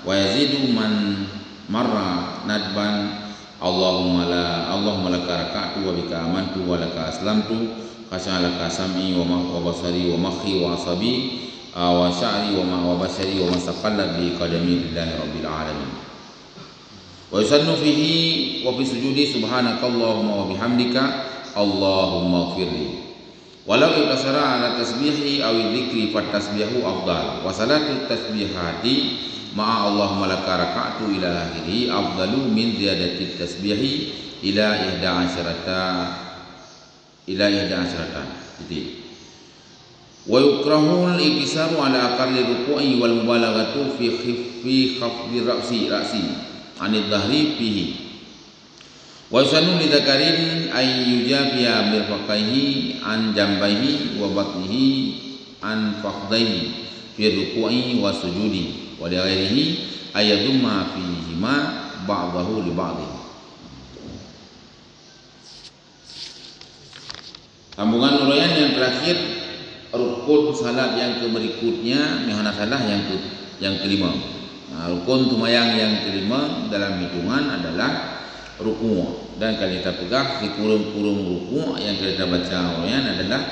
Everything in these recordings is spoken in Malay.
wa yazidu man marra nadban Allahumma laka raka'tu wa bika amantu wa laka aslamtu khashalaka sam'i wa basari wa makhi wa asabi wa sya'ri wa basari wa mastaqallat bi qadami lillahi rabbil alamin. Wa yusannu fihi wa fi sujudi subhanakallahumma wa bihamdika Allahumma ighfirli. Walau iktasara ala tasbihi aw dzikri fa tasbihu afdal wa salatu tasbihati ma'a Allahumma laka raka'tu ila akhiri afdalu min ziyadati tasbihi ila 11 titik. Wa yukrahu al-ikisaru ala aqalli ruku'i wal mubalaghatu fi khafdi ra'si anid dhahri fihi. Wa yusannu li dzakarin ay yujafiya mirfaqaihi an jambaihi wa batnihi an fakhdaihi fi ruku'i wa sujudi wa li ghairihi ayadumma fihima ba'dahu li ba'dihi. Sambungan uraian yang terakhir, rukun salat yang berikutnya, mihana salah yang kelima. Rukun tumayang yang kelima dalam hitungan adalah ruku'. Dan kalau kita pegang di kurung-kurung ruku' yang kita baca uraian adalah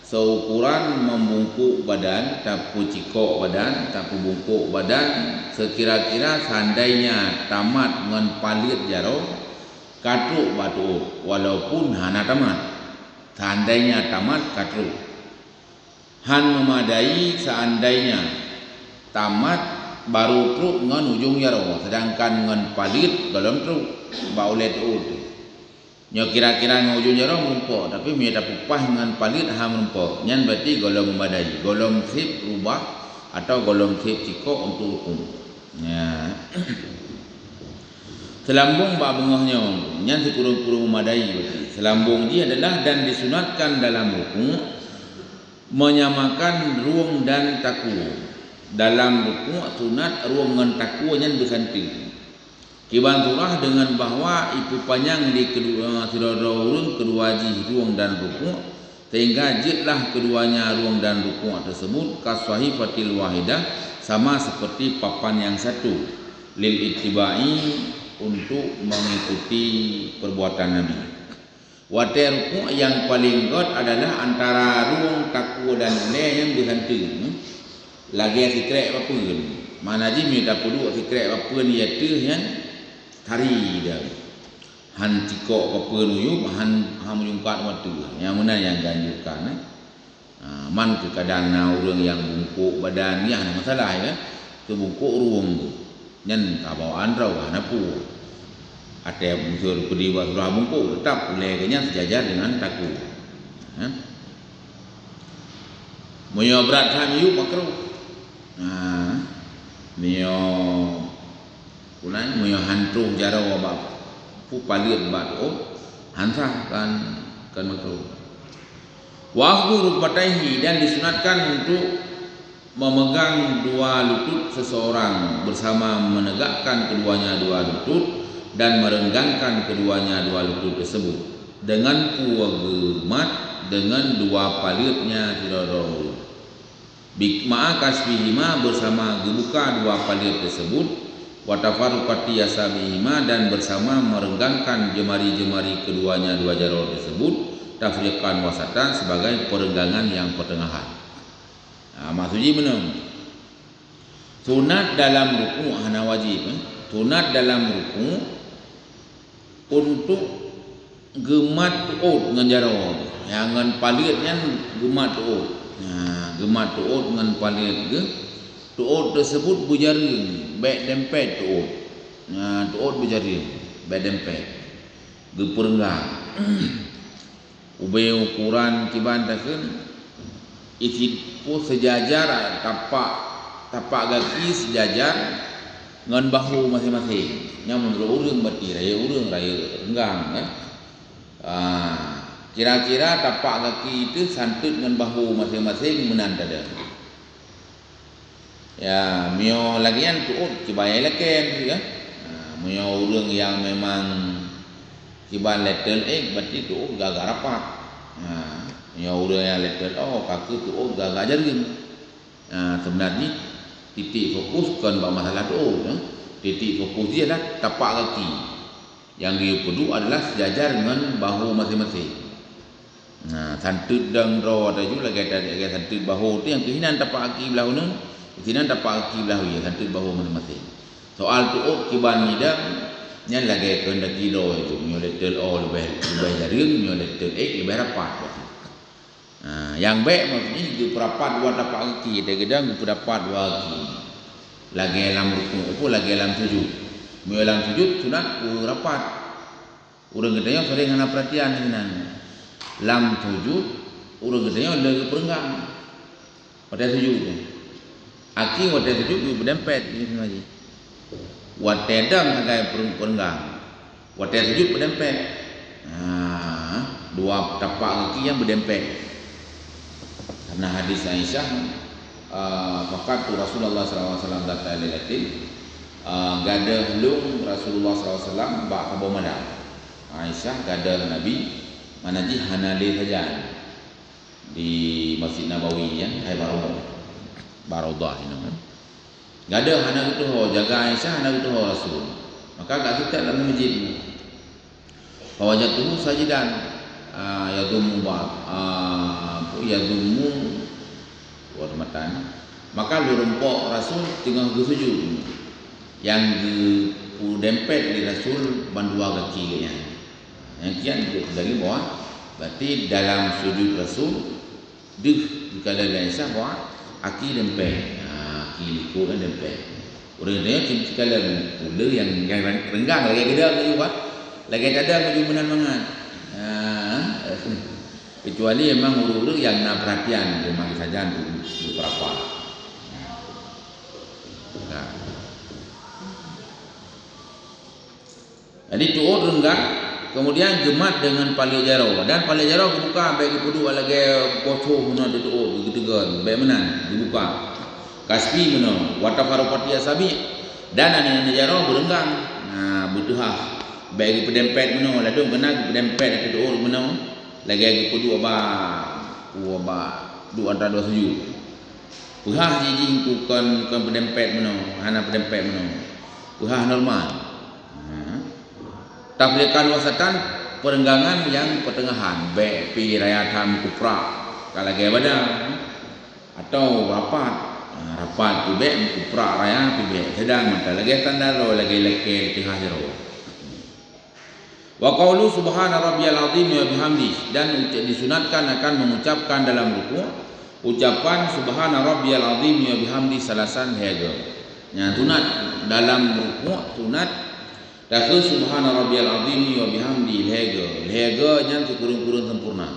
seukuran membungkuk badan, tapu cikok badan, tapu bungkuk badan, sekira-kira seandainya tamat dengan palit jaro katruk batu, walaupun hana tamat, seandainya tamat katruk han memadai seandainya tamat baru truk dengan ujung jaro, sedangkan dengan palit dalam truk baulet ud. Nya kira-kira dengan ujung jaro merumpok, tapi dia pupah dengan palit ha merumpok. Nyan berarti golong memadai, golong sip rubah atau golong sip cikok untuk hukum. Ya. Selambung bak bengahnya, nyan sekurung-kurung memadai berarti. Selambung dia adalah dan disunatkan dalam ruku' menyamakan ruang dan taku. Dalam ruku' sunat ruang dengan taku nyan bersanti. Kiban surah dengan bahawa ipu panjang di kedua urung kedua jih ruang dan ruku' sehingga jitlah keduanya ruang dan ruku' tersebut kaswahifatil wahidah, sama seperti papan yang satu, lil ittibai, untuk mengikuti perbuatan Nabi. Wate ruku' yang paling god adalah antara ruang taku dan le yang berhenti. Lagi sikrek apa pun. Mana ji mi tak perlu sikrek apa pun ia tu yang hari dah. Han cikok apa nuyup han menyungkat waktu. Yang mana yang ganjurkan man ke kadang orang yang bungkuk badan ni ada masalah ya. Tu bungkuk ruang tu. Nyan kabawaan rau hanapu. Ada unsur kediwa surah bungkuk tetap leganya sejajar dengan taku. Moyo berat hamiu makruh. Mio kunai moyo hantru jaro wabak pu palir bat hansah kan makruh. Wa akhdhu rukbatayhi, dan disunatkan untuk memegang dua lutut seseorang bersama menegakkan keduanya dua lutut dan merenggangkan keduanya dua lutut tersebut dengan puwagemat dengan dua palirnya tidoro bikma kasbihima, bersama gebuka dua palir tersebut, watafarukati yasabihima, dan bersama merenggangkan jemari-jemari keduanya dua jaro tersebut, tafriqan wasatan, sebagai perenggangan yang pertengahan. Maksudnya benar. Sunat dalam ruku' hana wajib. Sunat dalam ruku' untuk gemat tu'ud dengan jaro. Yang palirnya gemat tu'ud. Gemat tu'ud dengan palir ke tu'ud tersebut berjaring baik dempet tu'ud. Tu'ud berjaring baik dempet geperenggang. Ubay ukuran kiban takun isi pun sejajar, tapak kaki sejajar dengan bahu masing-masing. Yang menurut urang berarti raya renggang kan. Kira-kira tapak kaki itu santut dengan bahu masing-masing menandada. Ya, mio lagian tu'ud kibaya leken ya. Mio urang yang memang kiban letel berarti tu'ud gagak rapat. Mio urang yang letel kaki tu'ud gagak jaring. Sebenarnya titik fokus kan masalah doa ya. Titik fokus dia adalah tapak kaki. Yang dia perlu adalah sejajar dengan bahu masing-masing. Nah, santut dan ro ada juga lagi ada santut bahu tu yang kehinan tapak kaki belah nun, kehinan tapak kaki belah ya santut bahu masing-masing. Soal tu kiban ni dah nya lagi kena kilo itu nyolet tel lebih jaring nyolet tel lebih rapat. Yang baik maksudnya itu perapat dua tapak kaki, dia gedang dapat dua kaki. Lagi dalam rukuk apa lagi dalam sujud. Mu dalam sujud sunat rapat. Urang gedanya sering ana perhatian dengan lam sujud urang gedanya lagi perenggang. Pada sujud tu. Aki pada sujud berdempet ini lagi. Watedang agak perenggang. Wated sujud berdempet. Dua tapak kaki yang berdempet. Karena hadis Aisyah fakat Rasulullah SAW datang lelatin gada lung Rasulullah SAW bak kabo madam Aisyah gada Nabi mana ji hanali saja di Masjid Nabawi ya hai Barodah ini kan gada hana itu ho jaga Aisyah hana itu ho Rasul maka gak kita dalam masjid fawajatuhu sajidan yadumu yadumu warmatan maka lurempok Rasul tengah bersujud yang dempet di Rasul bandua kaki yang kian itu lagi bahwa berarti dalam sujud Rasul dikala Aisyah bahwa aki dempet aki liku dan dempet orang dia kala ula yang renggang lagi gede lagi buat lagi ada menuju menan kecuali memang urut-urut yang nak perhatian memang saja untuk berapa. Nah. Jadi tuur renggang kemudian gemat dengan pali jaro dan pali jaro dibuka bagi pudu lagi kocoh mana tu tuur begitu kan baik menan dibuka kaspi mana watafarupati asabi dan ane jaro berenggang butuh bagi pedempet mana ladung kena pedempet itu tuur mana lagi kedua dua antara dua sujud. Puhah jijing ku kan pedempet meno, hana pedempet meno. Puhah normal. Tablikan wasatan perenggangan yang pertengahan, baik pi rayatan kupra kalau lagi badan atau rapat tu baik kupra raya pi baik sedang mata lagi tanda lo lagi leke tengah jero. Wa qaulu subhana rabbiyal azim wa bihamdi dan disunatkan akan mengucapkan dalam rukuk ucapan subhana rabbiyal azim wa bihamdi salasan hega. Nya sunat dalam rukuk sunat takul subhana rabbiyal azim wa bihamdi hega. Hega nya kurung-kurung sempurna.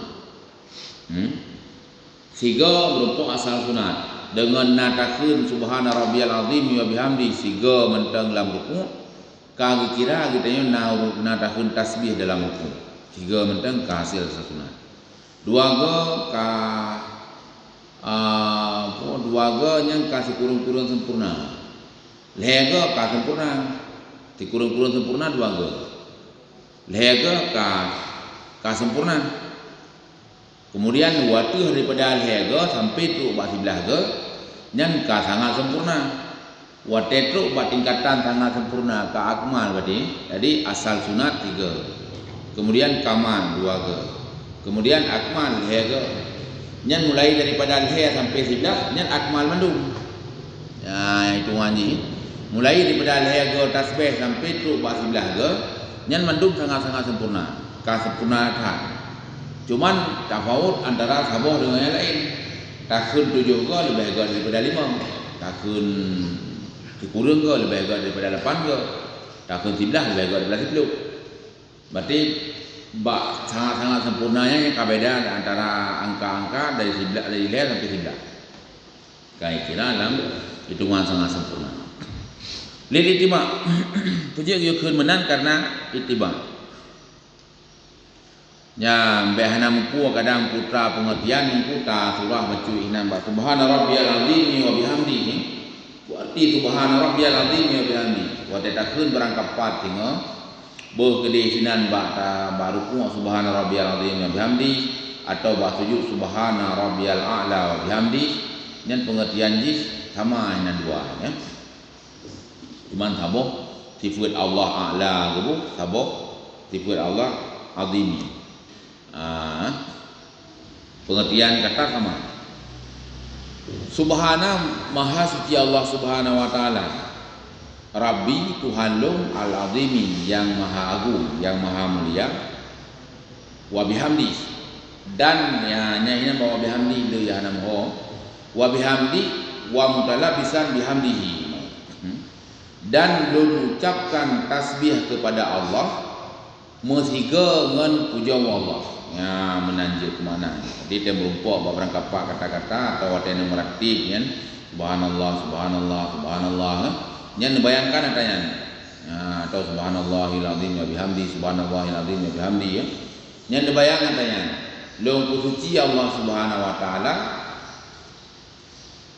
Siga rukuk asal sunat dengan natakun subhana rabbiyal azim wa bihamdi siga mentang dalam rukuk kau kira kita na tahun tasbih dalam rukuk. Tiga mentang hasil sunat. Dua yang kasih kurung-kurung sempurna. Lega ka sempurna. Ti kurung-kurung sempurna dua ga. Lega ka sempurna. Kemudian waktu daripada lega sampai tu bak sebelah ga yang ka sangat sempurna. Watetru buat tingkatan sangat sempurna ke akmal berarti. Jadi asal sunat 3. Kemudian kamal 2 ke. Kemudian akmal 3 ke. Nyan mulai daripada leher sampai sebelah nyan akmal mandum. Ya itu ngaji. Mulai daripada leher ke tasbih sampai tu buat sebelah ke nyan mandum sangat-sangat sempurna. Ka sempurna tak. Cuman tafawut antara sabuh dengan yang lain. Takun 7 ke lebih agak daripada 5. Takun kurang ke lebih agak daripada 8 ke. Takun 11 lebih agak daripada 10. Berarti sangat-sangat sempurnanya yang kabeda antara angka-angka dari leher sampai sebelah. Kayak kira dalam hitungan sangat sempurna. Lil itiba. Puji yukun menan karena itiba. Ya behana mpu kadang putra pengertian mpu ta surah baca inam ba subhana rabbiyal azim wa bihamdihi. Berarti subhana rabbiyal azim wa bihamdi. Wa tatakhun berangkat pat tinga boh gede sinan ba ta baruku subhana rabbiyal azim wa bihamdi atau ba sujud subhana rabbiyal a'la wa bihamdi. Nyen pengertian jis sama ina dua ya. Cuman sabo sifat Allah a'la gitu, sabo sifat Allah azimi. Pengertian kata sama. Subhana maha suci Allah subhanahu wa ta'ala. Rabbi Tuhan long al-azimi yang maha agung, yang maha mulia. Wa bihamdi dan ya ina bawa bihamdi le ya nam ho. Wa bihamdi wa mutalabisan bihamdihi. Dan lu ucapkan tasbih kepada Allah mesiga ngan puja Allah. Ya menanjak ke mana? Jadi dia merumpuk beberapa kata-kata atau ada yang meratib kan. Subhanallah, subhanallah, subhanallah. Yang bayangkan adanya. Ya, atau subhanallahil azim wa bihamdi, subhanallahil azim wa bihamdi ya. Yang dibayangkan adanya. Lu suci Allah Subhanahu wa taala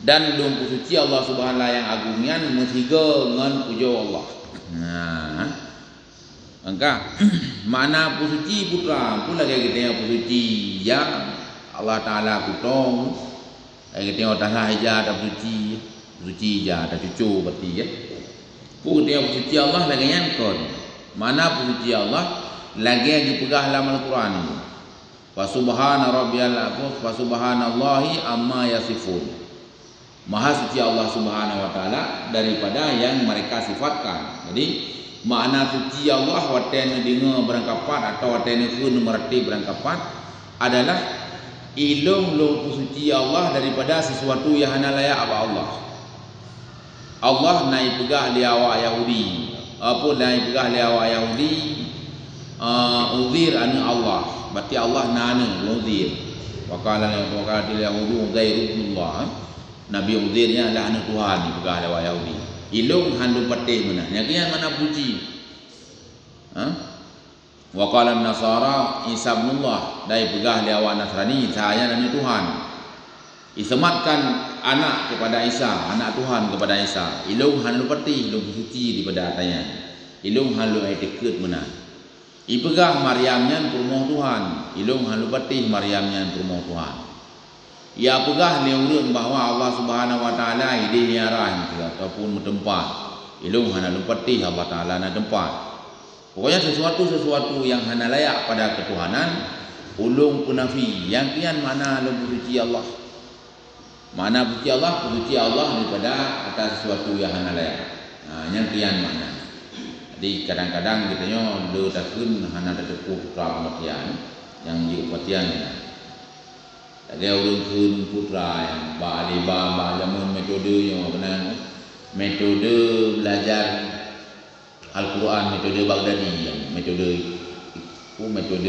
dan lu suci Allah Subhanahu wa taala yang agungnya mesiga ngan puja Allah. Nah, angka mana pusuci putra pula kayak kita yang pusuci yang Allah Taala putong kayak kita yang Allah aja ada pusuci aja ada cucu berarti ya. Ku dia pusuci Allah lagi yang kon mana pusuci Allah lagi yang dipegah dalam Al-Quran. Wa subhana rabbiyal a'la wa subhanallahi amma yasifun. Maha suci Allah Subhanahu wa taala daripada yang mereka sifatkan. Jadi makna suci Allah watene dengar berangkapat atau watene kun merti berangkapat adalah ilung lu suci Allah daripada sesuatu yang hana layak apa Allah. Allah naik pegah li awak Yahudi. Apa naik pegah li awak Yahudi? Uzir anu Allah. Berarti Allah nana uzir. Wa qala al-yahudu ghairullah. Nabi Uzirnya adalah anak Tuhan di pegah li awak Yahudi. Ilung handu patih mana? Yang mana puji? Wa qala an-nasara Isa ibnullah, dai pegah dia awak Nasrani saya dan Tuhan. Isematkan anak kepada Isa, anak Tuhan kepada Isa. Ilung handu patih, ilung suci daripada atanya. Ilung handu ai dekat mana? Ipegah Maryamnya rumah Tuhan. Ilung handu patih Maryamnya rumah Tuhan. Ia pegah ni urang bahawa Allah Subhanahu wa taala ide niarah ataupun tempat. Ilung hana lempati Allah taala na tempat. Pokoknya sesuatu yang hana layak pada ketuhanan ulung penafi. Yang kian mana lebih suci Allah. Mana suci Allah? Suci Allah daripada atas sesuatu yang hana layak. Yang kian mana. Jadi kadang-kadang kita nyo do takun hana tepuh pengertian yang pengertian. Ada orang kun putra yang ba zaman metode yang benar metode belajar Al-Quran, metode Baghdadi yang metode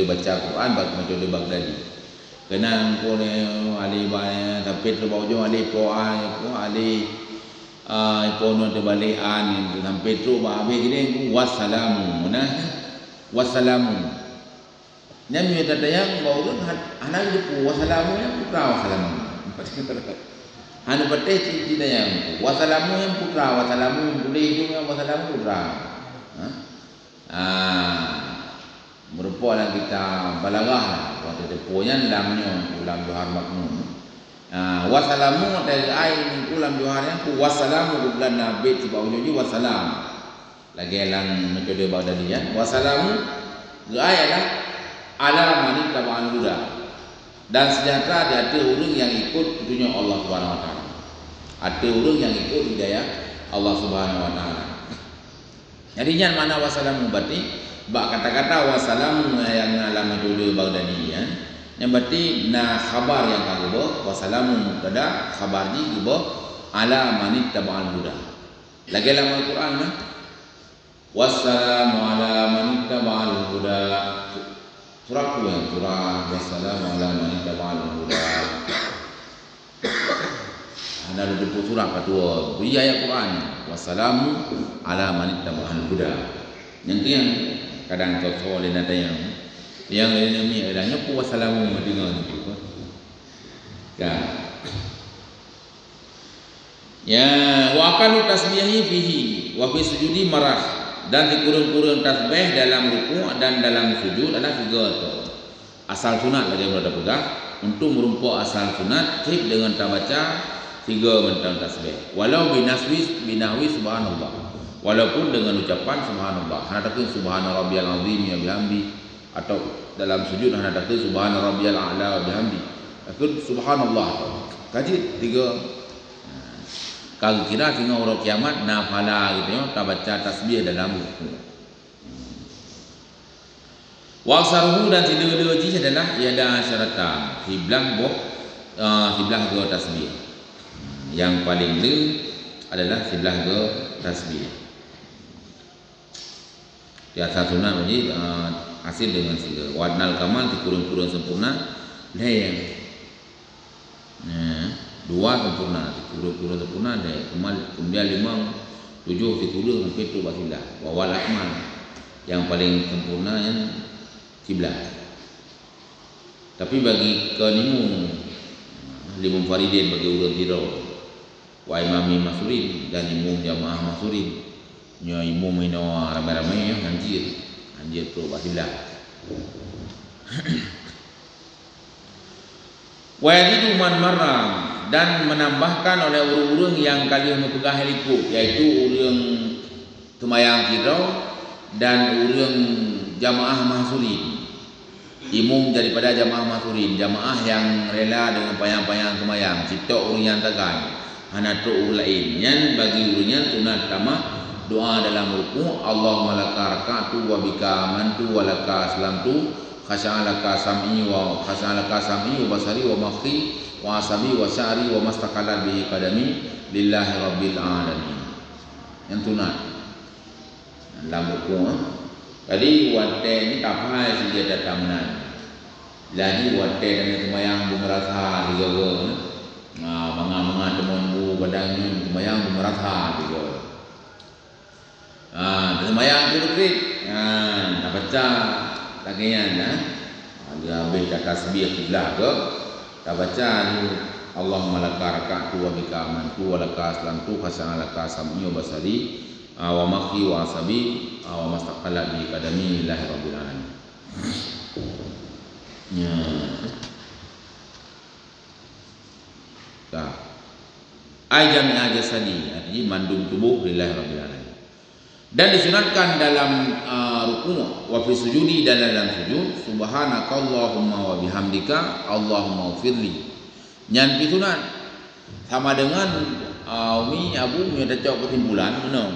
baca Quran metode Baghdadi. Kena ko ne ali ba tapi tu bau jo ali po ali po no te balian sampai tu ba habis gini wassalamu nah wassalamu. Nyami tata yang bau kan anak itu wassalamu yang putra wassalamu. Hanu patih cita yang wassalamu yang putra wassalamu yang boleh hidup yang wassalamu putra. Merupakan kita balaghah waktu deponya lamnya ulam johar maknun. Wassalamu dari air ulam joharnya ku wassalamu bulan nabi tiba ujuji wassalam. Lagi lang metode Baghdadian wassalamu gaya ala man tabaan huda dan sejahtera di hati orang yang ikut petunjuk Allah Subhanahu wa taala. Hati orang yang ikut hidayah Allah Subhanahu wa taala. Jadi yang mana wassalamu berarti bak kata-kata wassalamu yang ala metode Baghdadi yang berarti na khabar yang kagubo wassalamu kada khabar di gubo ala man tabaan huda. Lagi dalam Al-Quran wassalamu ala man tabaan huda. Surah yang surah wassalamu ala man taba'al huda. Ada di surah kedua. Bunyi ayat Quran wassalamu ala man taba'al huda. Yang kadang cocok oleh nada yang ini adanya ku wassalamu dengan itu. Ya wa akan tasbihi fihi wa fi sujudi marah. Dan dikurung-kurung tasbih dalam ruku dan dalam sujud adalah tiga tu. Asal sunat lagi berada pegang untuk merumpuk asal sunat tip dengan tak baca tiga mentang tasbih. Walau binahwi subhanallah. Walaupun dengan ucapan subhanallah. Hanadakeun subhana rabbiyal azim ya bihamdi, atau dalam sujud hanadakeun subhana rabbiyal a'la wa bihamdi. Akeun subhanallah. Kaji tiga. Kalau kira tengok orang kiamat nafala gitu ya, tak baca tasbih dalam ruku. Wasaruhu dan tiga-tiga ji adalah iada syaratan. Hiblah ke tasbih. Yang paling adalah hiblah ke tasbih. Di atas sunnah menjadi hasil dengan tiga. Wadnal kamal dikurung-kurung sempurna. Layang. Dua sempurna, dikurung-kurung sempurna. Kemudian 5, 7 dikurung sampai tu basilah. Wawal akmal. Yang paling sempurna yang kiblat. Tapi bagi limun faridin bagi ulun tiro, wa imami masurin dan imum jamaah masurin. Nyo imum ino ramai-ramai ya anjir tu basilah. Wa yadidu man marram, dan menambahkan oleh urang-urang yang kali mempegah heliku, yaitu urang tumayang tiro dan urang jamaah mahsurin. Imum daripada jamaah mahsurin, jamaah yang rela dengan payang-payang tumayang, cipta urang yang tagan, hanatu urang lain. Yang bagi urangnya sunat tamah doa dalam ruku, Allahumma laka raka'tu wa bika amantu wa laka aslamtu khasya'alaka sam'i wa basari wa makhri wa asabi wa sya'ri wa mastaqalat bihi qadami lillahi rabbil alamin. Yang sunat dalam ruku. Jadi wate ni tak apa sih dia datang nan. Lagi wate dengan tumayang bumerasa dia ke. Manga temun bu badang ni tumayang bumerasa dia. Tumayang tu krik. Tak baca lagian dia habis kat tasbih kiblat ke. Tak baca Allahumma laka raka'tu wa bika amantu wa laka aslamtu khasya'alaka sam'i wa basari wa makhi wa asabi wa mastaqala bi qadami lillahi rabbil alamin. Ya. Tak. Ajami jasadi, artinya mandum tubuh lillahi rabbil alamin. Dan disunatkan dalam ruku' wa fi sujudi, dan dalam sujud subhanakallahumma wa bihamdika Allahumma ufirli. Nyan pi sunat sama dengan umi abu punya cocok kesimpulan benar.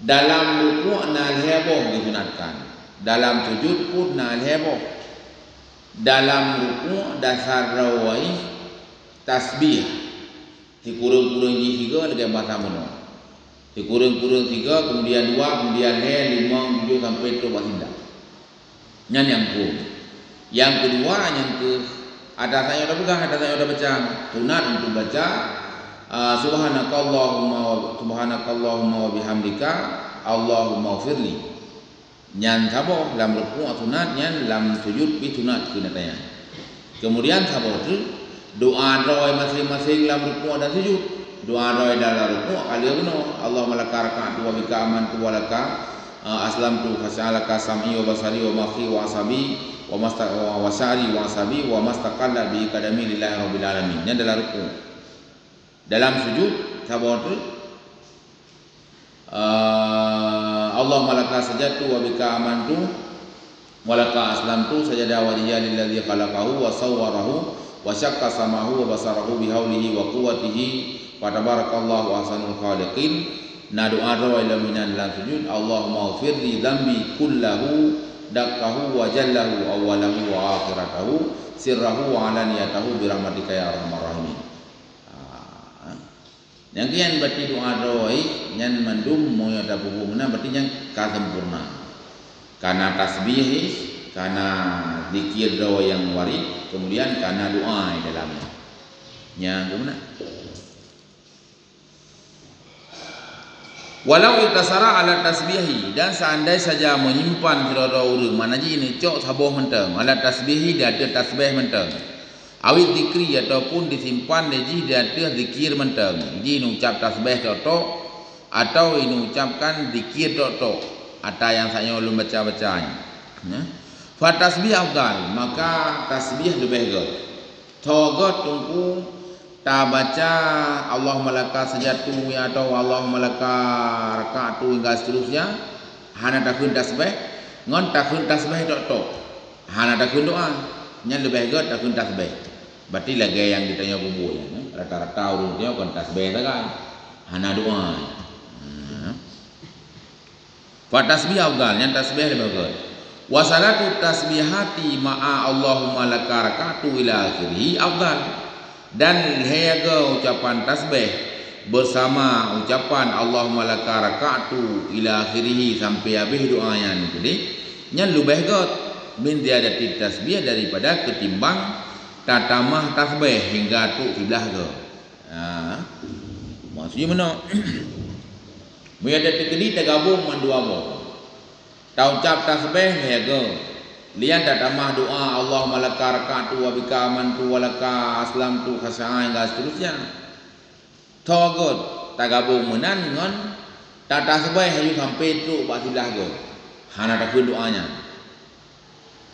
Dalam ruku' nal heboh disunatkan, dalam sujud pun nal heboh. Dalam ruku' dasar rawai tasbih dikurung-kurung di 3 dengan bahasa benar. Dikurung-kurung 3, kemudian 2, kemudian 5, 7 sampai tu basindah. Nyan yang pun. Yang kedua yang ke ada saya udah pegang, ada saya udah baca. Sunat untuk baca subhanakallahumma wa bihamdika Allahumma ufirli. Nyan sabo dalam ruku' sunat, nyan dalam sujud pi sunat kenatanya. Kemudian sabo tu doa roy masing-masing dalam ruku' dan sujud. Doa roy dalam ruku' kali benar. Allahumma laka raka'tu wa bika amantu wa laka aslamtu khasya'alaka sam'i wa basari wa makhi wa asabi wa sya'ri wa asabi wa mastaqalla bi qadami lillahi rabbil alamin. Ini adalah ruku'. Dalam sujud sabatu Allahumma laka sajadtu wa bika amantu wa laka aslamtu sajada wajhiya lilladzi khalaqahu wa sawwarahu wa syaqqa samahu wa basarahu bihaulihi wa quwwatihi wa tabarakallahu ahsanul khaliqin. Na doa ila minan dalam sujud, Allahumma ufirli dhanbi kullahu dakkahu wa jallahu awwalahu wa akhiratahu sirrahu wa alaniyatahu birahmatika ya arhamar rahimin. Yang kian berarti doa yang mandum moyo da bubu mana berarti yang ka sempurna. Karena tasbih, karena zikir doa yang warid, kemudian karena doa di dalamnya. Yang gimana? Walau itasara ala tasbihi, dan seandai saja menyimpan kira-kira urang mana ji ini cok saboh mentang ala tasbihi dia ada tasbih mentang awit zikri ataupun disimpan ji dia ada zikir mentang ji ucap tasbih tok atau ini ucapkan zikir tok atau yang saya belum baca-bacanya fa tasbih afdal, maka tasbih lebih baik togot tunggu ta baca Allahumma laka sajadtu ya atau Allahumma laka raka'tu hingga seterusnya hana takun tasbih ngon takun tasbih tok hana takun doa nya lebih god takun tasbih berarti lagi yang ditanya bubu ya rata-rata urutnya kan tasbih kan hana doa fa tasbih afdal nya tasbih lebih god wa salatu tasbihati ma'a Allahumma laka raka'tu ila akhirih afdal dan heaga ucapan tasbih bersama ucapan Allahumma laka raka'tu ila akhirih sampai habis doanya ni jadi nya lebih god min tiadati tasbih daripada ketimbang tatamah tasbih hingga tu kiblah ke maksudnya mana ada tekedi tergabung dengan dua boh tau ucap tasbih heaga lian tatamah doa Allahumma laka raka'tu wa bika amantu wa laka aslamtu khasa'an hingga seterusnya togot tergabung menan dengan tak tasbih hayu sampai tu bak kiblah ke hana takun doanya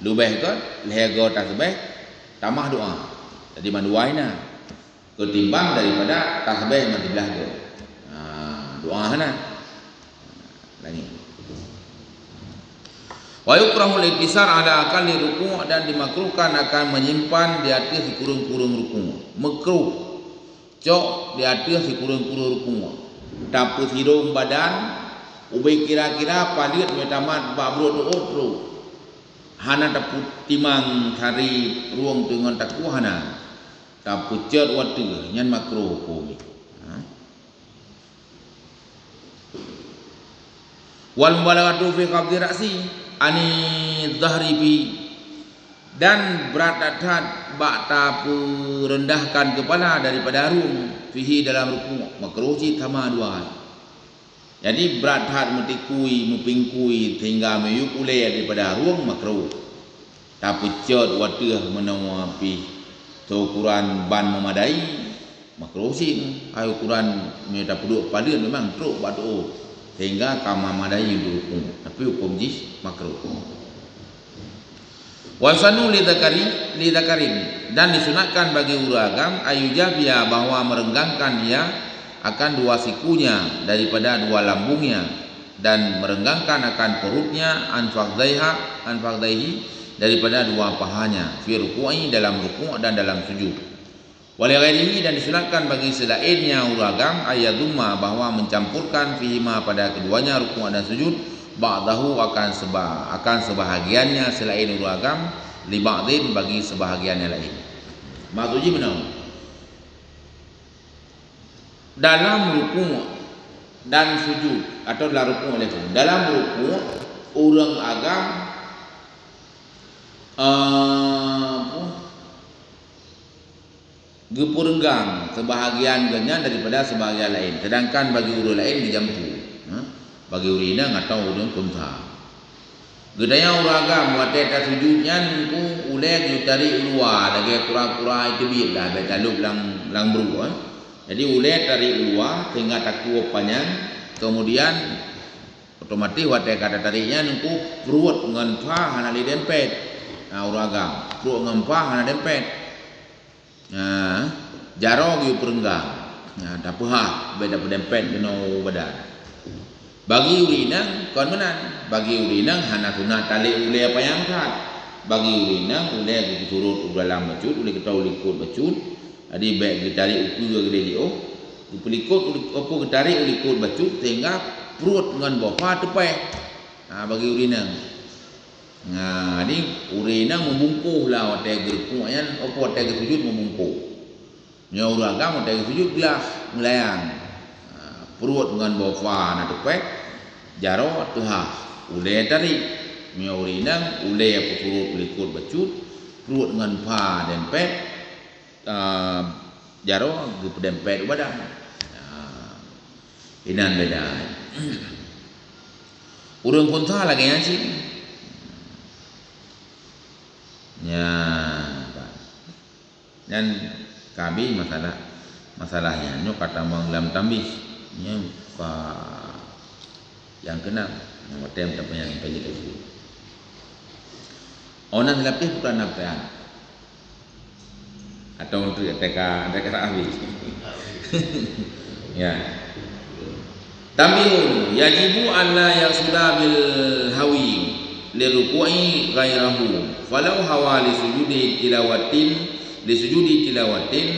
lebih kot lego tasbih tamah doa jadi manduaina ketimbang daripada tasbih mati belah tu doa hana lagi wa yukrahu al-iktisar ala aqalli ruku' dan dimakruhkan akan menyimpan di atas kurung-kurung ruku' makruh cok di atas kurung-kurung ruku' dapur hidung badan ubai kira-kira palit metamat babrut otro hana dapat timang hari ruang dengan takwa hana dapat cer waktu nyan makruh hukum wal mubalaghatu fi qabdi ra'si ani dhahri bi dan berat adat bak rendahkan kepala daripada ruang fihi dalam ruku' makruh ci tama dua jadi berat hat metikui mupingkui hingga meyuk ulai daripada ruang makruh tapi cer watih menawa pi ukuran ban memadai makruh sih ayo ukuran me tak peduk pada memang truk batu sehingga kama madai hukum tapi hukum jis makruh wasanu lidakarin dan disunatkan bagi uragam ayujabia bahwa merenggangkan dia akan dua sikunya daripada dua lambungnya dan merenggangkan akan perutnya anfaqdaihi daripada dua pahanya fi ruku'i dalam ruku' dan dalam sujud wali ghairihi dan disunatkan bagi selainnya uragam ayadumma bahwa mencampurkan fihima pada keduanya ruku' dan sujud ba'dahu akan sebahagiannya selain uragam li ba'din bagi sebahagiannya lain maksudnya benar dalam ruku' dan sujud atau dalam ruku' dalam ruku' orang agam gepurenggang sebahagian genya daripada sebahagian lain sedangkan bagi urang lain dijampu bagi urina atau urang kunta gedanya urang agam wate ta sujudnya ku ulek tarik luar lagi kura-kura itu bilah betaluk lang beru jadi ulek tarik luar sehingga takku panjang kemudian otomatis wate kata tariknya nungku perut dengan pa hana li dempet urang agam perut dengan pa hana dempet jaro gi perenggang tak apa beda dempet kena badan bagi urinang kon menan bagi urinang hana sunat tali ule apa yang kat bagi urinang ule gi turut dalam bacut ule kita ulikut bacut adi baik gitarik uku gede dio dipelikut opo gitarik ulikut bacut sehingga perut dengan bawah tepai bagi urinang jadi urinang membungkuh lah watai gerukung yan opo watai sujud membungkuh nya urang agam watai sujud belah melayang perut dengan bawah na tepai jaro tuha ule tadi nya urinang ule apa perut ulikut bacut perut dengan pa dempet jaro ge dempet badan inan beda urang kunta lagi ya sih ya dan kami masalahnya nyo kata manglam tambis nya yang kena nama tem tak yang pilih itu orang lapis bukan apa atau untuk teka habis. Ya. Tambihun yajibu alla yasuda bil hawi liruku'i ghairahu falau hawa li sujudi tilawatin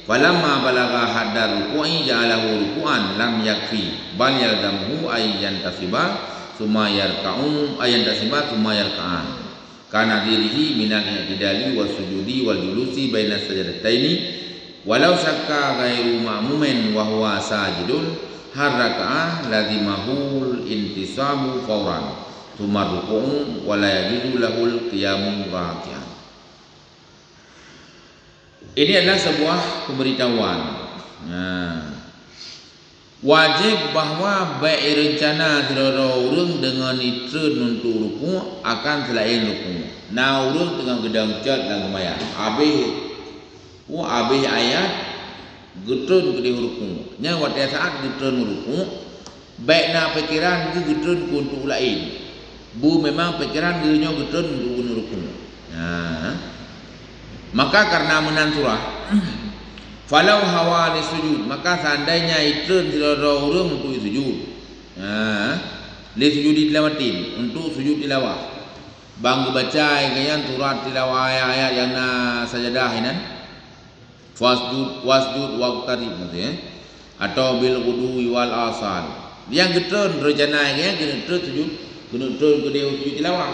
falamma balagha haddar ruku'i ja'alahu ruku'an lam yakfi bal yalzamuhu ay yantasiba thumma yarka'u thumma yarka'an kana dirihi minal i'tidali was sujudi wal julusi baina sajdataini walau syakka ghairu ma'mumin wa huwa sajidun harraka'a lazimahul intisabu fauran thumma ruku'u wa la yajuzu lahul qiyamu raki'an. Ini adalah sebuah pemberitahuan. Wajib bahawa baik rencana tidak urang dengan itreun untuk ruku akan selain ruku. Nah urang dengan gedang cat dan sembahyang. Habis ayat getun ke di ruku. Nya pada saat getun ruku, baik na pikiran ke getun untuk lain. Bu memang pikiran dia getun untuk ruku. Maka karena menan surah falau hawa li sujud, maka seandainya itreun tidak urang untuk sujud. Li sujudi tilawatin, untuk sujud tilawah. Bang baca kayan surat tilawah ayat yang na sajadah inan. Wasjud waqtarib maksudnya, atau bil ghudwi wal asal. Yang getun rencana yang getun sujud, getun ke dia sujud tilawah.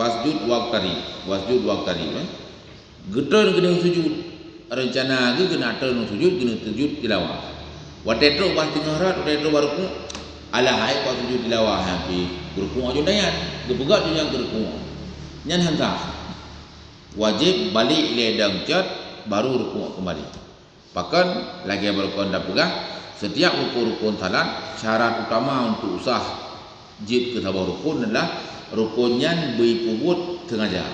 Wasjud waqtarib. Getun ke dia sujud. Rencana ge kena atur sujud, kena sujud tilawah. Watetro pas tengah rat, watetro baruku ala hai pas sujud tilawah hampir ruku aja dayan. Gepegat tu yang ruku. Nyan hantah. Wajib balik ledang cat baru ruku kembali. Bahkan lagi berkon dah pegah setiap rukun salat syarat utama untuk usah jid ke sabah rukun adalah rukunnya berpubut sengaja.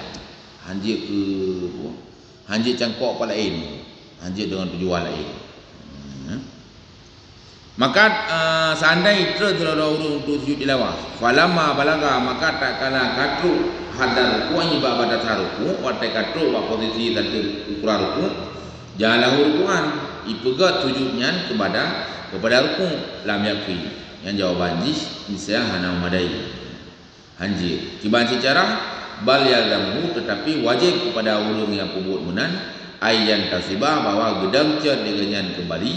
Hanjit cangkok pada lain, hanjit dengan tujuan lain. Maka seandainya itu tidak urung untuk sujud tilawah, falamma balaga maka tak kala katru hadar ruku ibadah taruku, watai katru wa posisi dan ukuran ruku, jalahu rukuan, ipegat sujudnya kepada ruku lam yakfi. Yang jawaban jis misalnya hana madai. Hanjit. Kiban secara bal yalzamu, tetapi wajib kepada ulung yang pubut menan ayyan tasibah bahwa gedang cer dengan kembali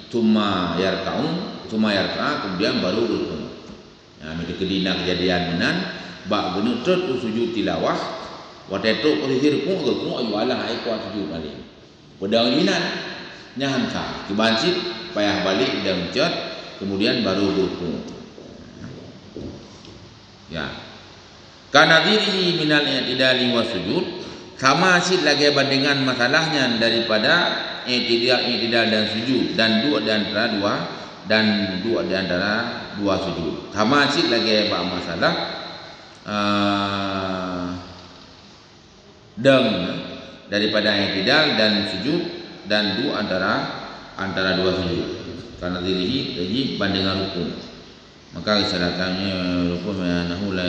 tuma yarkaun kemudian baru rukun. Mesti kedina kejadian menan bak genu tut sujud tilawah watetu posisi ruku ayu alah ai kuat sujud balik. Pedang dinan nyahan sa kibancit payah balik gedang cer kemudian baru rukun. Ya. Karena diri minal i'tidali wa sujud, sama asyik lagi bandingan masalahnya daripada i'tidal dan sujud dan dua di antara dua sujud. Sama asyik lagi masalah daripada i'tidal dan sujud dan dua antara dua sujud. Karena diri bandingan rukun. Maka kesalahannya rukun nahu la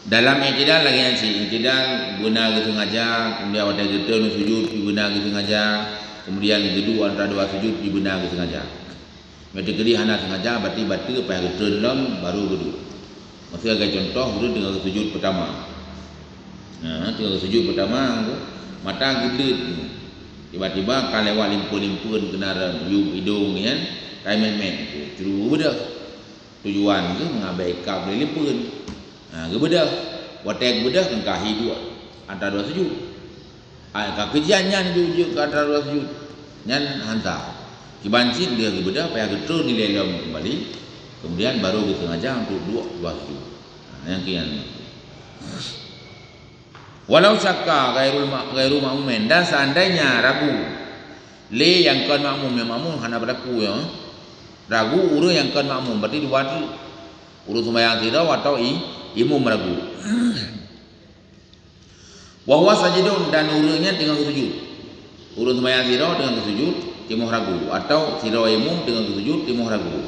dalam i'tidal lagi yang i'tidal guna sengaja, kemudian pada getun sujud guna sengaja, kemudian gedu antara dua sujud guna sengaja. Mesti kali hana sengaja berarti apa yang getun lam baru gedu. Maksudnya kayak contoh gedu dengan sujud pertama. Dengan sujud pertama mata gedut. Tiba-tiba kalau lewat limpun kena hidung kan, kai men-men tu bedah. Tujuan ke mengabaikan boleh limpun. Gebedah, watek bedah kan kahi dua antara dua sujud. Kejiannya juga antara dua sujud. Nyan hantar. Kibancit dia gebedah payah getun nilai dalam kembali. Kemudian baru sengaja untuk dua sujud. Yang kian. Walau syakka ghairu ma'mumin, dan seandainya ragu le yang kan makmum yang makmum hana berlaku ya. Ragu urus yang kan makmum berarti dua tu urus sembahyang tidak atau imam ragu. Wa huwa sajidun, dan urusnya dengan sujud. Urus sembahyang tidak dengan sujud imam ragu, atau tidak imam dengan sujud imam ragu.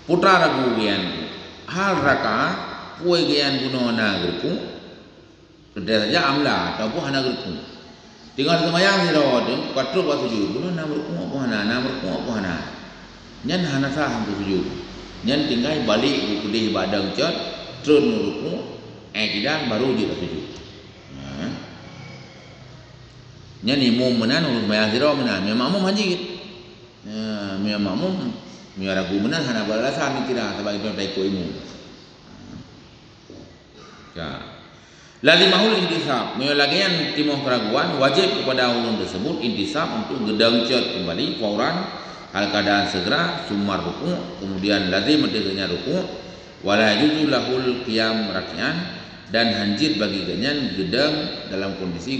Putra ragu gian hal raka puai gian gunona gerku. Sudah saja amla ataupun hana gerku. Tinggal semayang si rawat tu, katruk buat sujud. Bukan nak berkuat apa nak berkuat apa nak. Nyan hana sah untuk sujud. Nyan tinggal balik ke kedih badang cat, terus berkuat, tidak baru dia sujud. Nyan imam menan urus semayang si rawat menan, memang makmum haji. Memang makmum, memang ragu menan hana beralasan tidak sebab itu tak ikut imam. Lazimahul intisab, menyelagian timuh keraguan wajib kepada ulun tersebut intisab untuk gedangcat kembali fauran hal keadaan segera sumar ruku, kemudian lazim mendengarnya ruku, wala yajuzu lahul qiyam rakian, dan hanjit bagi ganyan gedang dalam kondisi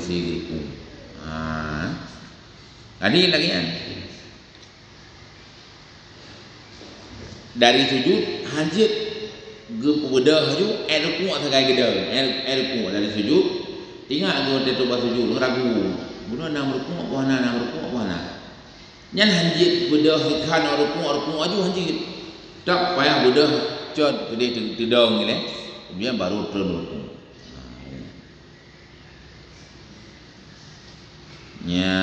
ruku. Tadi lagi kan dari sujud hanjit gepedah ju ruku sagai gedang ruku dari sujud tinggal go tetu bas sujud ragu guna nak ruku apa nak ruku apa nak nyan hanjit bedah kan ruku aju hanjit tak payah bedah cot gede tidong ni kemudian baru turun ruku nya.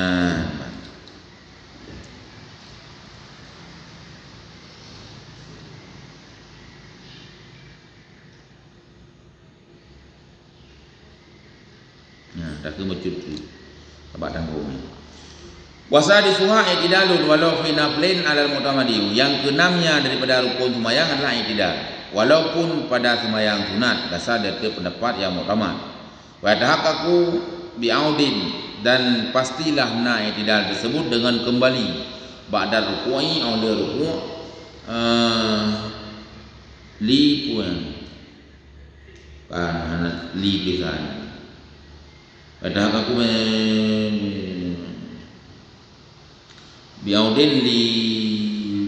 Tak ke masjid tu sebab tanggung ni. Wasa disuha i'tidalun walau fi naflin 'alal mutamadi. Yang keenamnya daripada rukun sembahyang adalah i'tidal walaupun pada sembahyang sunat, dasar dari pendapat yang mutamad. Wa tahaqqaqu bi'audin, dan pastilah na i'tidal tersebut dengan kembali ba'da ruku'i atau ruku' li puan li pisan. Ada aku biaudin di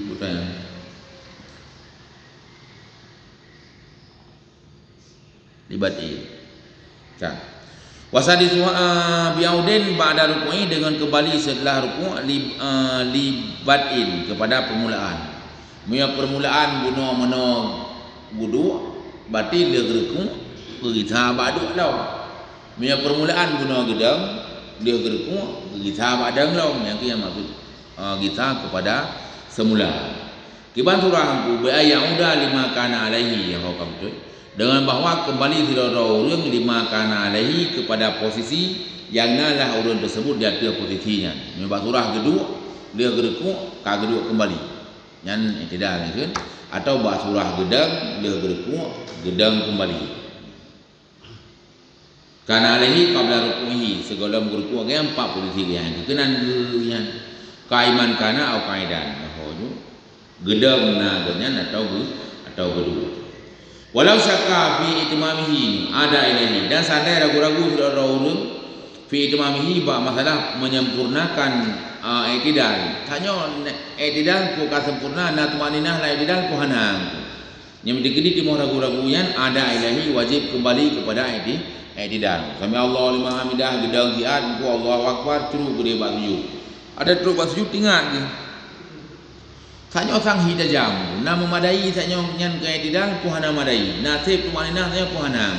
putan libati kan wasadi biaudin ba'da ruku'i, dengan kembali setelah ruku' libatin kepada permulaan. Permulaan guna mana wudu batil dia ruku' berita ba'du law. Permulaan guna gedang dia gerku kita badang long yang kia maksud kita kepada semula kiban surah ku bi ayauda lima kana alaihi yang kau betul dengan bahawa kembali tidak orang lima kana alaihi kepada posisi yang nalah orang tersebut dia ada posisinya. Memang surah kedua dia gerku ka kedua kembali yang tidak kan atau bah surah gedang dia gerku gedang kembali. Karena alaihi qabla rukuhi, segala ruku ke 4 posisi yang kenan yang kaiman kana atau kaidan mahoju gedang na ganyan atau kedua. Walau syakka fi itmamihi ada ilaihi, dan sadai ragu-ragu sudah orang fi itmamihi ba masalah menyempurnakan i'tidal. Tanya i'tidal ku ka sempurna na tumaninah la i'tidal ku hanang. Yang dikedi timur ragu-ragu yang ada ilaihi wajib kembali kepada i'tidal. Sami Allah liman hamidah gedang siat ku Allahu akbar terus gede bak sujud. Ada terus bak sujud tinggal ke. Sanyo sang hidajam na memadai sanyo nyan ke i'tidal ku hana madai. Nasib tumaninah sanyo ku hana.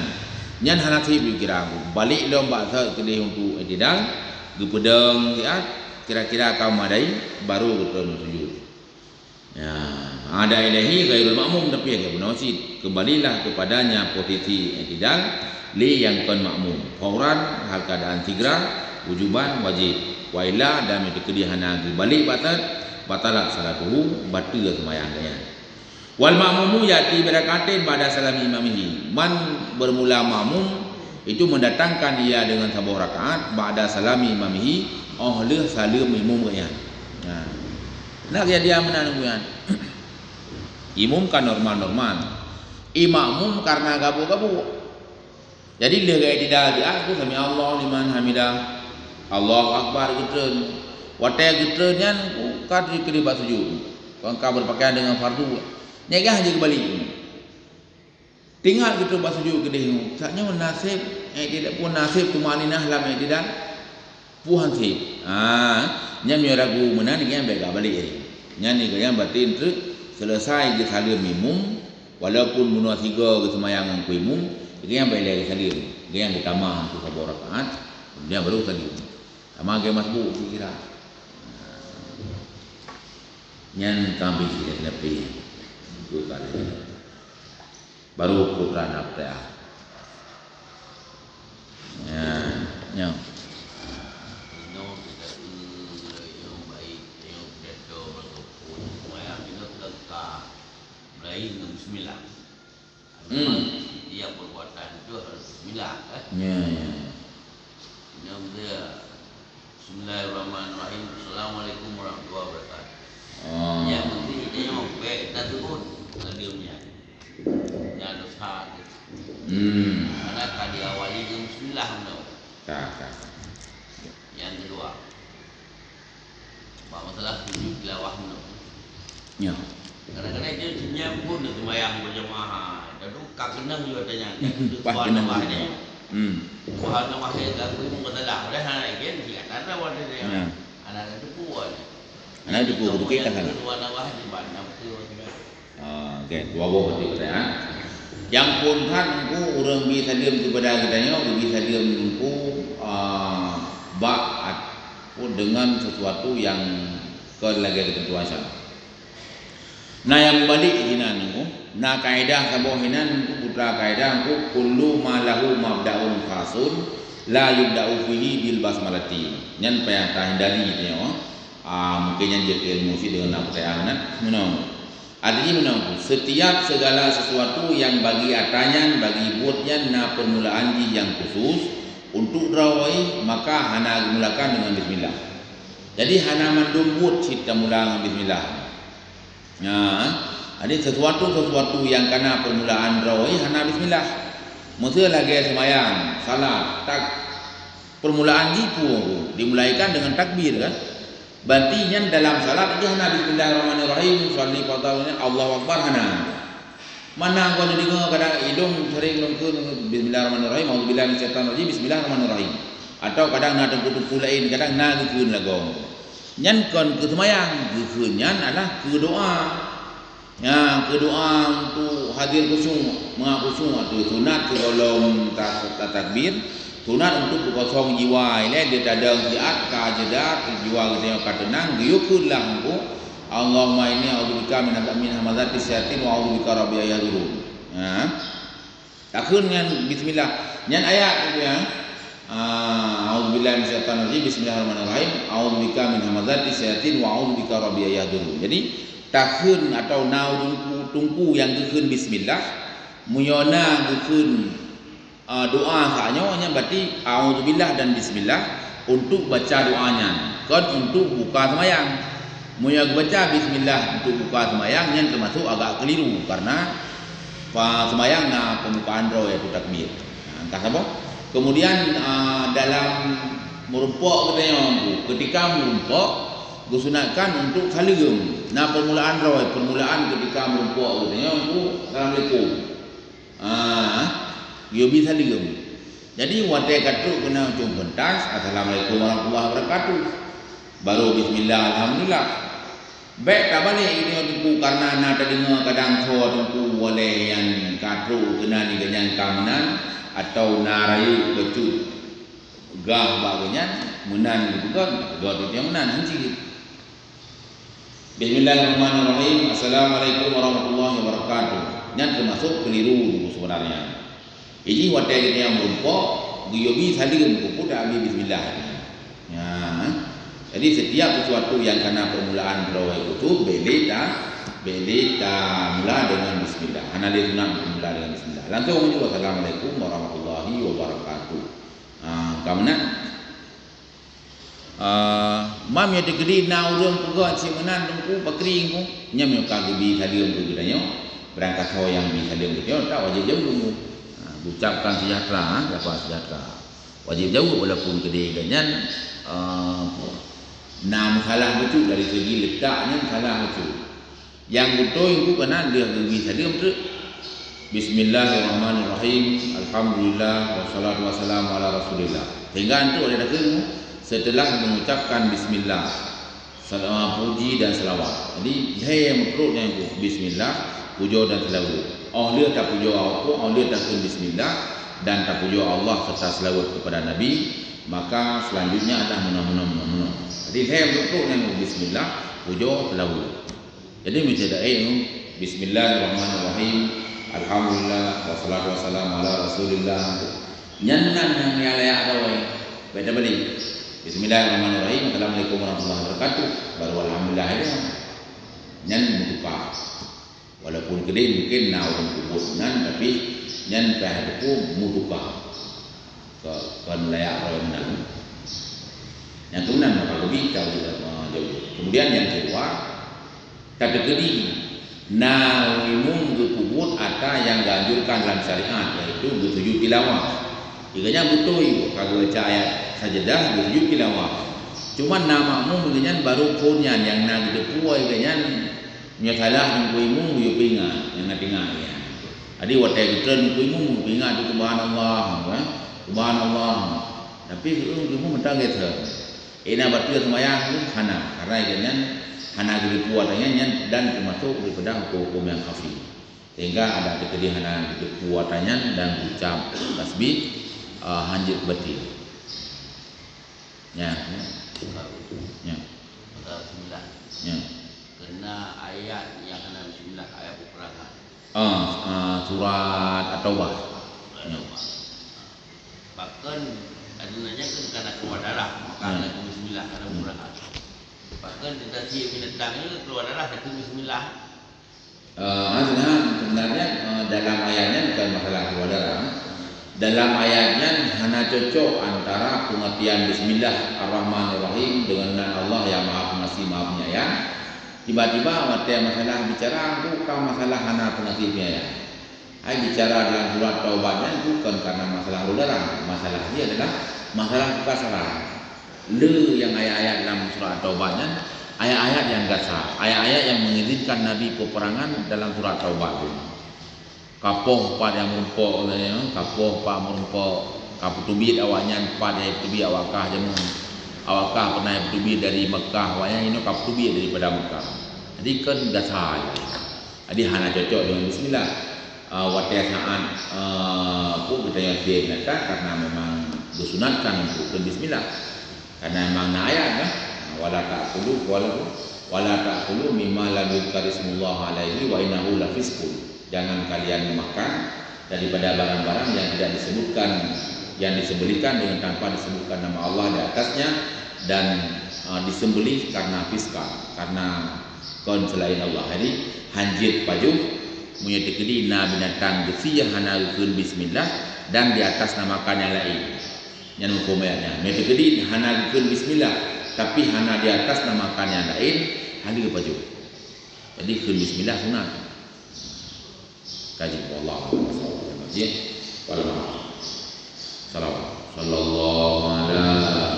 Nyan hana nasib dikira aku. Balik lom bak sa kedih untuk i'tidal gepedang siat kira-kira kau madai baru betul sujud. Ya, ada ilahi ghairul ma'mum tapi ke benasid kembalilah kepadanya posisi i'tidal li yang kon makmum fauran hal keadaan segera wujuban wajib wa illa dan dikedihana balik batalat salatuhu batal sembahyangnya. Wal ma'mumu yati berakatin pada salam imamihi, man bermula makmum itu mendatangkan ia dengan sebuah rakaat ba'da salami imamihi oleh salam imamnya. Nak dia menangguhan imam kan normal imamum karena gabu-gabu. Jadi dia gaya tidak aku sami Allah liman hamidah Allahu akbar gitu. Watai gitu nyan ku kadri kedi bak sujud. Kau berpakaian dengan fardu. Nyegah aja kembali. Tinggal gitu bak sujud kedih. Saknya nasib tidak pun nasib tumaninah lam tidak puhan sih. Nyan ragu menan yang baik balik. Nyan ni gaya batin tu selesai ke salim imam walaupun munah 3 ke sembahyang ku imam. Yang baik lagi salir, yang ditambah untuk sebuah rakaat Kemudian baru tadi sama ke masbuk kira. Nyan kami sini lebih itu kali. Baru putra nafta. Ya. Bismillah. Dia perbuatan itu harus bismillah kan? Ya. Yang dia Bismillahirrahmanirrahim. Assalamualaikum warahmatullahi wabarakatuh. Yang penting dia nyampe kita turun ngadiumnya. Yang dosa. Karena tadi awali dengan bismillah benar. Tak. Yang kedua, masalah tujuh tilawah benar. Ya. Kadang-kadang dia nyambung dengan sembahyang berjamaah. Dan tu kak kenang juga tanya. Pas kenang. Tuhan nama saya aku pun kata dah dah anak ikan dia ada wadah dia. Anak itu kuat. Anak itu kuat kita kan. Tuhan nama di mana tu. Okey, dua buah betul ya. Yang pun kan aku orang bisa diam kepada kitanya, bisa diam aku bak pun dengan sesuatu yang kelagi ketentuan syar'i. Nah yang balik hinan aku, nah kaedah sabah hinan aku putra kaedah aku kullu ma lahu mabda'un khasun la yubda'u fihi bil basmalati. Nyan payah hindari dia mungkin yang jadi ilmu si dengan apa saya anak menang. Artinya menang setiap segala sesuatu yang bagi atanyan bagi buatnya na permulaan yang khusus untuk rawai maka hana mulakan dengan bismillah. Jadi hana mandum buat kita mula dengan bismillah. Ada sesuatu yang kena permulaan rawai hana bismillah. Mesti lagi semayang, salat, tak permulaan jipu dimulaikan dengan takbir kan. Berarti yang dalam salat dia hana bismillahirrahmanirrahim, sholli fatawanya Allahu akbar hana. Mana kau dengar kadang hidung sering lengkun bismillahirrahmanirrahim, auzubillahi minasyaitanir rajim, bismillahirrahmanirrahim. Atau kadang nak tengku lain, kadang nak geun lagu. Nyan kon ke semayang, geun nyan adalah ke doa. Ya, ke doa untuk hadir khusyuk, mengkhusyuk atau sunat sebelum takbir, sunat untuk kosong jiwa. Ini dia ada jiat ka jedat jiwa kita ka tenang, diukurlah engko. Allahumma inni a'udzubika min hamazati syayatin wa a'udzubika rabbi yahdurun. Ya. Takun ngan bismillah. Nyan ayat itu ya. A'udzubillahi minasyaitonir rajim, bismillahirrahmanirrahim, a'udzubika min hamazati syayatin wa a'udzubika rabbi yahdurun. Jadi tahun atau nau tungku yang geun bismillah muyona geun doa saknya berarti a'udzubillah dan bismillah untuk baca doanya kan untuk buka sembahyang. Muya baca bismillah untuk buka sembahyang yang termasuk agak keliru karena sembahyang na pembukaan roh yaitu takbir. Entah apa. Kemudian dalam merumpok katanya ketika merumpok disunatkan untuk saligum. Nah permulaan roh, permulaan ketika merumpok katanya untuk assalamualaikum. Dia bisa saligum. Jadi watai katu kena ujung pentas assalamualaikum warahmatullahi wabarakatuh. Baru bismillah alhamdulillah. Baik tak balik ini untuk karena nak dengar kadang suara untuk boleh yang katu kena ni ganyan kamanan atau narayu becut gah bagian menan gitu kan dua dia menan hanci. Bismillahirrahmanirrahim. Assalamualaikum warahmatullahi wabarakatuh. Yang termasuk keliru sebenarnya. Jadi watai kita yang merumpok guyobi saling kupu dah ambil bismillah. Ya. Jadi setiap sesuatu yang kena permulaan berawai itu belita mula dengan bismillah. Hana dia sunat mula dengan bismillah. Langsung juga assalamualaikum warahmatullahi wabarakatuh. Kamana? Mam ya degeri na urang puga si menan tungku pakring ku nyam yo kagebi hadium ku gidanyo berangkat hoyang bi hadium ku tak wajib jauh ucapkan sejahtera dapat sejahtera wajib jauh walaupun gede ganyan nam salah betul dari segi letaknya salah betul yang betul itu kena dia gebi hadium tu bismillahirrahmanirrahim alhamdulillah wassalatu wassalamu ala rasulillah hingga itu ada dah setelah mengucapkan bismillah salam puji dan selawat. Jadi saya yang makruhnya itu bismillah puja dan selawat. Dia tak puja apa, dia tak bismillah dan tak puja Allah serta selawat kepada Nabi maka selanjutnya adalah menang. Jadi saya betul yang bismillah pujo lagu. Jadi menjadi bismillahirrahmanirrahim. Alhamdulillah wassalatu wassalamu ala Rasulillah. Nyannan yang layak rawai. Beda balik. Bismillahirrahmanirrahim. Assalamualaikum warahmatullahi wabarakatuh. Baru alhamdulillah itu nyan mutuka. Walaupun kedai mungkin orang kubunan tapi nyan pahadku mutuka. Ke layak rawai menang. Yang kemudian maka lebih jauh. Kemudian yang kedua kategori nawimung kubut atau yang dianjurkan dalam syariat yaitu bersujud tilawah. Jikanya betul kalau baca ayat sajadah bersujud tilawah. Cuma namamu mungkin baru punyan yang nak depuai kanyan nyasalah yang kuimu yo pingat yang nak ingat ya. Jadi watai tren kuimu pingat itu subhanallah subhanallah. Tapi kuimu mentang gitu. Ina batu semayang itu hana karena ikannya hana gitu kuatannya dan termasuk daripada hukum yang khafi. Sehingga ada kekedihanan kekuatannya dan ucap tasbih hanjit batin. Ya. Ya. Bismillah. Ya. Kena ayat yang kena bismillah ayat peperangan. Surat At-Taubah. Ya. Bahkan adanya kan karena keluar darah maka ada bismillah karena peperangan. Bahkan tidak sih binatangnya keluar darah itu bismillah. Sebenarnya dalam ayatnya bukan masalah keluar darah. Dalam ayatnya hanya cocok antara pengertian Bismillahirrahmanirrahim dengan Allah yang Maha Pengasih Maha Penyayang. Tiba-tiba waktu masalah bicara bukan masalah hanya pengasih penyayang. Bicara dalam surat Taubatnya bukan karena masalah darah. Masalahnya adalah masalah kekasaran. Yang ayat-ayat dalam surat Taubatnya ayat-ayat yang gasar, ayat-ayat yang mengizinkan Nabi peperangan dalam surat Taubat itu. Kapoh pada yang merumpok, kapoh pak merumpok, kapoh tubit awaknya pada yang tubit awakah jamu, awakah pernah yang tubit dari Mekah, awaknya ini kapoh tubit daripada Mekah. Jadi kan dasar. Jadi hanya cocok dengan Bismillah. Watiasaan pun kita yang diingatkan karena memang disunatkan untuk Bismillah. Karena memang ayat kan, wala ta'kulu mimma lam yuzkarismullah alaihi wa innahu lafisqun. Jangan kalian makan daripada barang-barang yang tidak disebutkan, yang disembelihkan dengan tanpa disebutkan nama Allah di atasnya dan disembelih karena fiskal, karena kon selain Allah. Jadi hanjit pajuh menyedekidi na binatang gesiyah hana kun bismillah dan di atas namakan yang lain. Yang hukumnya menyedekidi hana kun bismillah tapi hana di atas namakan yang lain hadi pajuh. Jadi kun bismillah sunat. Kaji Allah sallallahu ala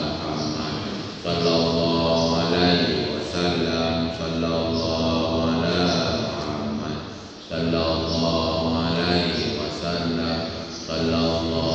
Muhammad sallallahu alaihi wasallam sallallahu ala Muhammad sallallahu alaihi wasallam sallallahu